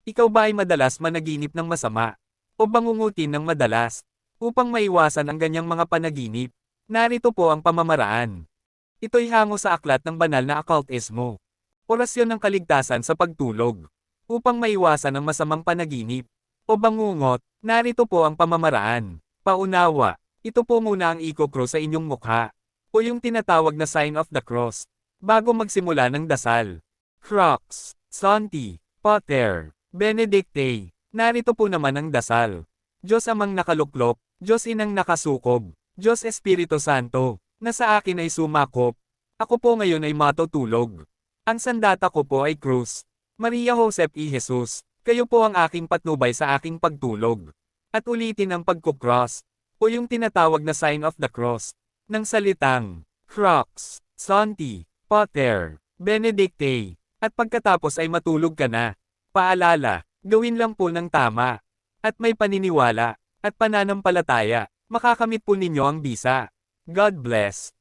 Ikaw ba ay madalas managinip ng masama? O bangungutin ng madalas? Upang maiwasan ang ganyang mga panaginip, narito po ang pamamaraan. Ito'y hango sa aklat ng banal na occultismo. Orasyon ng kaligtasan sa pagtulog. Upang maiwasan ang masamang panaginip. O bangungot, narito po ang pamamaraan. Paunawa, ito po muna ang iko-cross sa inyong mukha. O yung tinatawag na sign of the cross. Bago magsimula ng dasal. Crocs, Santi, Pater, Benedicte. Narito po naman ang dasal. Diyos Amang nakaluklok, Diyos Inang nakasukob, Diyos Espiritu Santo, na sa akin ay sumakop. Ako po ngayon ay matutulog. Ang sandata ko po ay krus. Maria Josep y Jesus, kayo po ang aking patnubay sa aking pagtulog. At ulitin ang pagkukross, o yung tinatawag na sign of the cross, ng salitang, Crocs, Santi, Pater, Benedicte, at pagkatapos ay matulog ka na. Paalala, gawin lang po ng tama. At may paniniwala, at pananampalataya, makakamit po ninyo ang bisa. God bless.